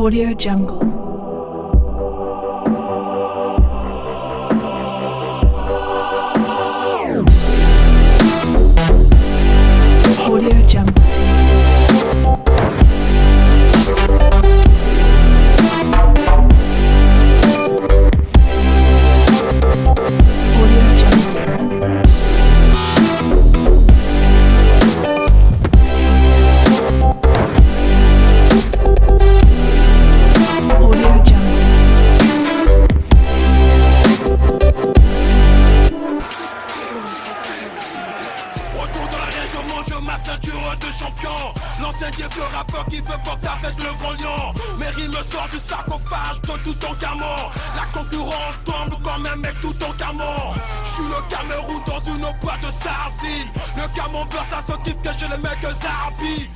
Audio Jungle. Audio Jungle. Audio Jungle. Audio Jungle. Retour dans la région, mange ma ceinture de champion. L'ancien vieux rappeur qui fait boxe avec le grand lion. Mes rimes sortent du sarcophage de tout ton camon. La concurrence tombe quand même avec tout ton camon. J'suis le Cameroun dans une boîte de sardines. Le camembert ça se kiffe que chez les mecs Zarbi.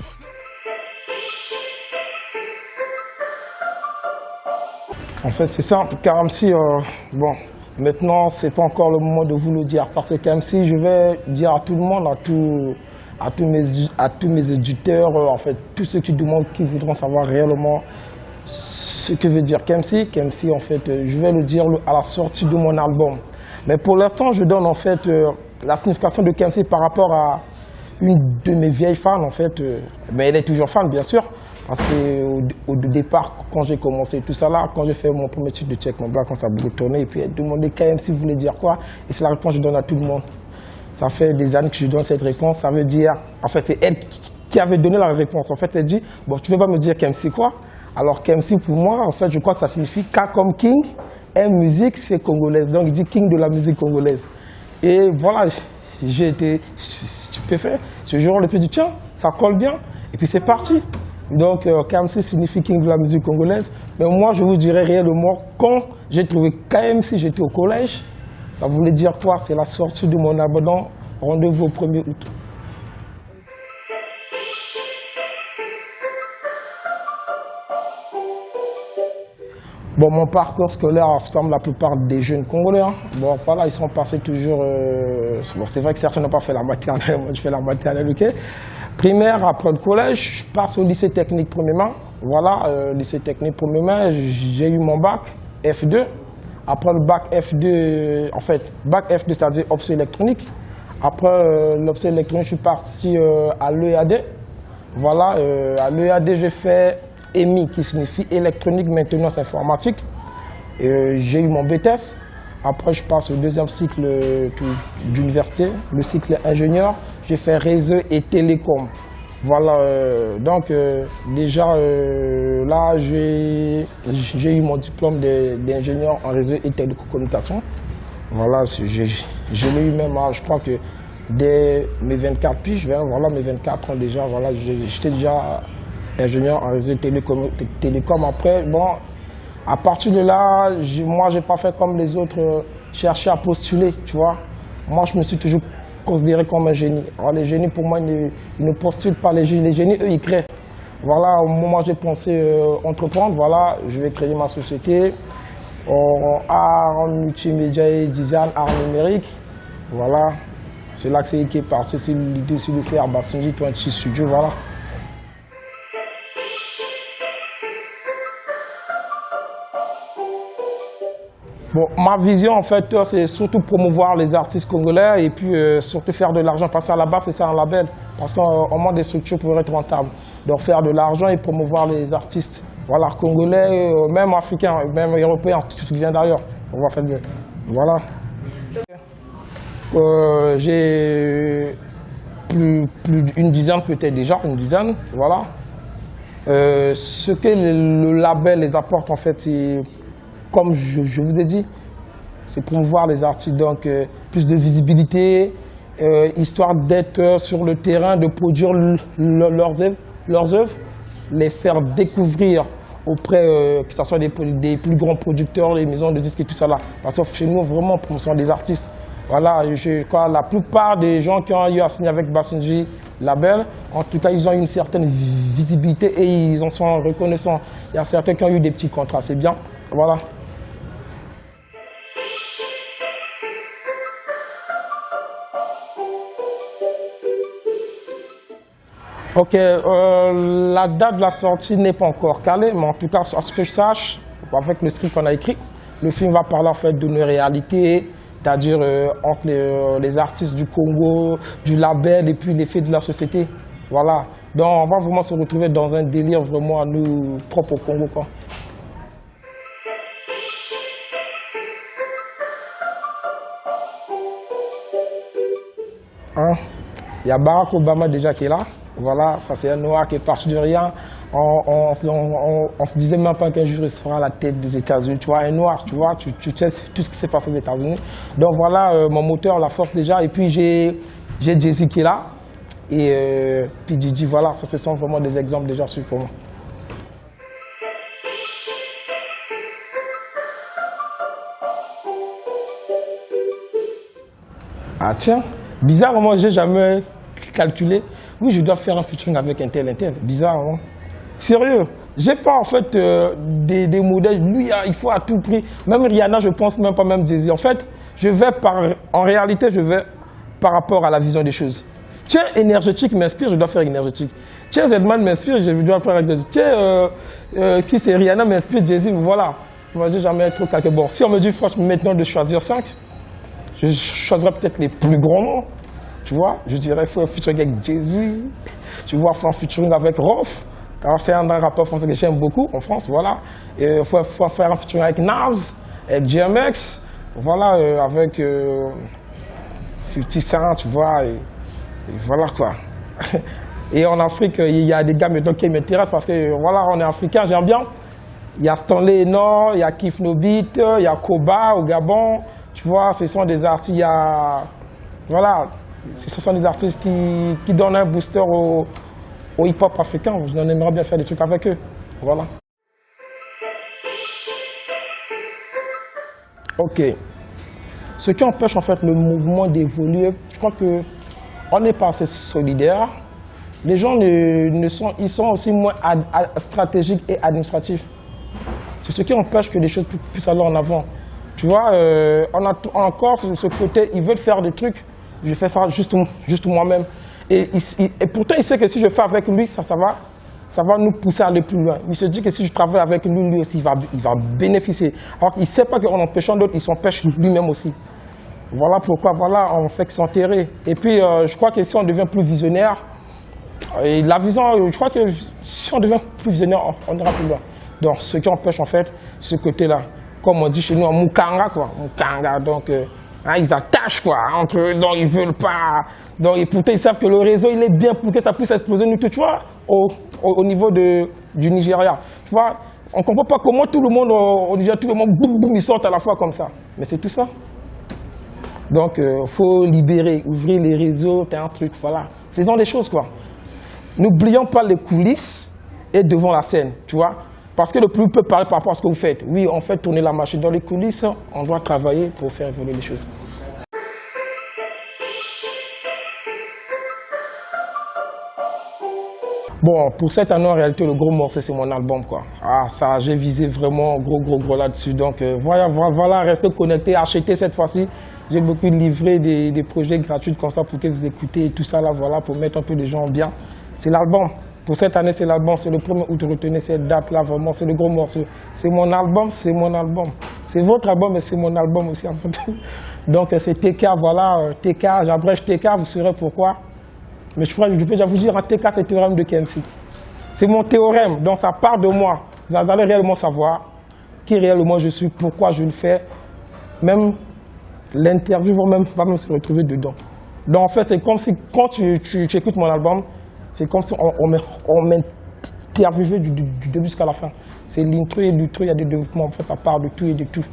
En fait, c'est simple, KMC, bon, maintenant, c'est pas encore le moment de vous le dire, parce que KMC, je vais dire à tout le monde, à tous mes éditeurs, en fait, tous ceux qui demandent, qui voudront savoir réellement ce que veut dire KMC. KMC, en fait, je vais le dire à la sortie de mon album. Mais pour l'instant, je donne, en fait, la signification de KMC par rapport à une de mes vieilles fans, en fait, mais elle est toujours fan, bien sûr. Parce qu'au départ, quand j'ai commencé tout ça là, quand j'ai fait mon premier titre de Check Mon Black, quand ça a beaucoup tourné, et puis elle demandait KMC voulait dire quoi, et c'est la réponse que je donne à tout le monde. Ça fait des années que je donne cette réponse, ça veut dire, en fait c'est elle qui avait donné la réponse. En fait elle dit, bon tu ne veux pas me dire KMC quoi? Alors KMC pour moi, en fait je crois que ça signifie K comme King, M musique c'est congolaise, donc il dit King de la musique congolaise. Et voilà, j'ai été stupéfait. Ce jour le fait du tiens, ça colle bien, et puis c'est parti. Donc KMC signifie King de la musique congolaise. Mais moi, je vous dirais réellement, quand j'ai trouvé KMC, j'étais au collège. Ça voulait dire quoi? C'est la sortie de mon abonnement. Rendez-vous au 1er août. Bon, mon parcours scolaire, c'est comme la plupart des jeunes Congolais. Hein. Bon, voilà, ils sont passés toujours... Bon, c'est vrai que certains n'ont pas fait la maternelle. Moi, je fais la maternelle, ok. Primaire, après le collège, je passe au lycée technique premièrement. Voilà, lycée technique premièrement, j'ai eu mon bac F2. Après le bac F2, en fait, bac F2, c'est-à-dire option électronique. Après l'option électronique, je suis parti à l'EAD. Voilà, à l'EAD, j'ai fait EMI, qui signifie électronique maintenance informatique. J'ai eu mon BTS. Après, je passe au deuxième cycle d'université, le cycle ingénieur. J'ai fait réseau et télécom. Voilà, donc déjà là, j'ai eu mon diplôme d'ingénieur en réseau et télécommunication. Voilà, je l'ai eu même, je crois que dès mes 24 piges, voilà, mes 24 ans déjà, voilà, j'étais déjà ingénieur en réseau et télécom. Après, bon, à partir de là, moi, je n'ai pas fait comme les autres, chercher à postuler, tu vois. Moi, je me suis toujours considéré comme un génie. Alors, les génies, pour moi, ils ne postulent pas. Les génies, eux, ils créent. Voilà, au moment où j'ai pensé entreprendre, voilà, je vais créer ma société en art, en multimédia et design, art numérique. Voilà, c'est là que c'est qui est parti. C'est l'idée de faire Bassinji 26 Studio, voilà. Bon, ma vision, en fait, c'est surtout promouvoir les artistes congolais et puis surtout faire de l'argent. Parce qu'à la base, c'est ça un label. Parce qu'on manque des structures pour être rentable. Donc faire de l'argent et promouvoir les artistes. Voilà, congolais, même africains, même européens, tout ce qui vient d'ailleurs. On va faire bien. Voilà. J'ai plus d'une dizaine, peut-être déjà, une dizaine. Voilà. Ce que le label les apporte, en fait, c'est... Comme je vous ai dit, c'est promouvoir les artistes, donc plus de visibilité, histoire d'être sur le terrain, de produire leurs œuvres, les faire découvrir auprès, que ce soit des plus grands producteurs, les maisons de disques et tout ça là. Parce que chez nous, vraiment, promotion des artistes. Voilà, je crois la plupart des gens qui ont eu à signer avec Bassinji Label, en tout cas, ils ont eu une certaine visibilité et ils en sont reconnaissants. Il y a certains qui ont eu des petits contrats, c'est bien. Voilà. Ok, la date de la sortie n'est pas encore calée, mais en tout cas, à ce que je sache, avec le script qu'on a écrit, le film va parler en fait d'une réalité, c'est-à-dire entre les artistes du Congo, du label et puis les faits de la société. Voilà. Donc on va vraiment se retrouver dans un délire vraiment à nous propre au Congo, quoi. Hein? Il y a Barack Obama déjà qui est là. Voilà, ça c'est un noir qui est parti de rien. On se disait même pas qu'un jour il sera à la tête des États-Unis. Tu vois, un noir, tu vois, tu sais tout ce qui s'est passé aux États-Unis. Donc voilà, mon moteur, la force déjà. Et puis j'ai Jay-Z qui est là. Et puis Didi, voilà, ça ce sont vraiment des exemples déjà sur pour moi. Ah tiens, bizarrement, j'ai jamais calculé. Oui, je dois faire un featuring avec un tel. Bizarrement. Sérieux, j'ai pas en fait des modèles. Lui, il faut à tout prix. Même Rihanna, je pense même pas, même Jay-Z. En fait, en réalité, je vais par rapport à la vision des choses. Tiens, énergétique m'inspire, je dois faire énergétique. Tiens, Zedman m'inspire, je dois faire énergétique. Tiens, qui c'est Rihanna m'inspire, Jay-Z, voilà. Moi, j'ai jamais trop calculé. Bon, si on me dit franchement maintenant de choisir 5, je choisirais peut-être les plus grands noms. Tu vois, je dirais qu'il faut un featuring avec Jay-Z. Tu vois, il faut un featuring avec Rof. Alors, c'est un rappeur français que j'aime beaucoup en France, voilà. Il faut faire un featuring avec Nas, avec GMX, voilà, avec 50 Cent, tu vois. Et voilà quoi. Et en Afrique, il y a des gars maintenant qui m'intéressent parce que voilà, on est africain, j'aime bien. Il y a Stanley Nord, il y a Kif No Beat, il y a Koba au Gabon. Tu vois, ce sont des artistes, il y a. Voilà, ce sont des artistes qui donnent un booster au hip-hop africain. Je aimerais bien faire des trucs avec eux. Voilà. Ok. Ce qui empêche en fait le mouvement d'évoluer, je crois que on n'est pas assez solidaires. Les gens ils sont aussi moins stratégiques et administratifs. C'est ce qui empêche que les choses puissent aller en avant. Tu vois, on a encore ce côté, ils veulent faire des trucs, je fais ça juste moi-même. Et pourtant, il sait que si je fais avec lui, ça va nous pousser à aller plus loin. Il se dit que si je travaille avec lui, lui aussi, il va bénéficier. Alors qu'il ne sait pas qu'en empêchant d'autres, il s'empêche lui-même aussi. Voilà pourquoi, voilà, on fait que s'enterrer. Et puis, je crois que si on devient plus visionnaire, et la vision, je crois que si on devient plus visionnaire, on ira plus loin. Donc, ce qui empêche en fait, ce côté-là, comme on dit chez nous, en Mukanga, quoi. Mukanga, donc, ils attachent, quoi, entre eux, donc ils veulent pas. Donc, et pourtant, ils savent que le réseau, il est bien pour que ça puisse exploser, nous, tu vois, au niveau du Nigeria. Tu vois, on ne comprend pas comment tout le monde, au Nigeria, tout le monde, boum, boum, ils sortent à la fois comme ça. Mais c'est tout ça. Donc, il faut libérer, ouvrir les réseaux, t'as un truc, voilà. Faisons des choses, quoi. N'oublions pas les coulisses et devant la scène, tu vois. Parce que le public peut parler par rapport à ce que vous faites. Oui, on fait tourner la machine. Dans les coulisses, on doit travailler pour faire évoluer les choses. Bon, pour cette année, en réalité, le gros morceau, c'est mon album, quoi. Ah, ça, j'ai visé vraiment gros là-dessus. Donc, voilà, restez connectés, achetez cette fois-ci. J'ai beaucoup livré des projets gratuits comme ça pour que vous écoutez tout ça, là, voilà, pour mettre un peu les gens bien. C'est l'album. Pour cette année, c'est l'album. C'est le 1er août, retenez cette date-là, vraiment, c'est le gros morceau. C'est mon album, c'est mon album. C'est votre album, mais c'est mon album aussi. Donc, c'est TK, voilà, TK, j'abrège TK, vous saurez pourquoi. Mais je peux déjà vous dire, TK, c'est le théorème de KMC. C'est mon théorème, donc ça part de moi. Vous allez réellement savoir qui réellement je suis, pourquoi je le fais. Même l'interview va même se retrouver dedans. Donc en fait, c'est comme si, quand tu écoutes mon album, c'est comme si on m'interviewait du début jusqu'à la fin. C'est l'intro et l'outro, il y a des développements, en fait, ça part de tout et de tout.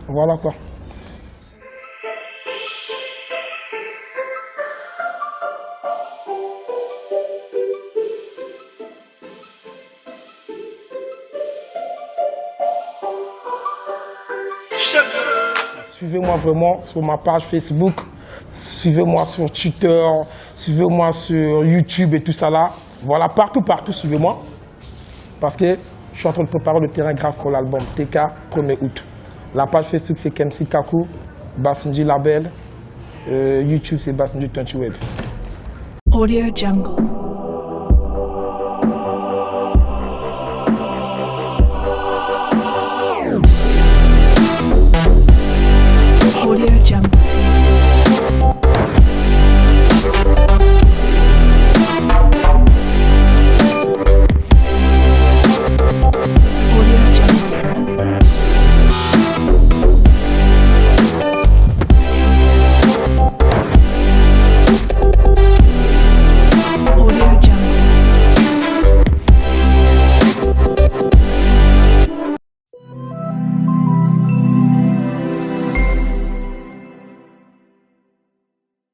Voilà quoi. Suivez-moi vraiment sur ma page Facebook, suivez-moi sur Twitter, suivez-moi sur YouTube et tout ça là. Voilà, partout, suivez-moi. Parce que je suis en train de préparer le terrain grave pour l'album TK 1er août. La page Facebook c'est KMC Kaku, Bassinji Label, YouTube c'est Bassinji 20 Web. Audio Jungle.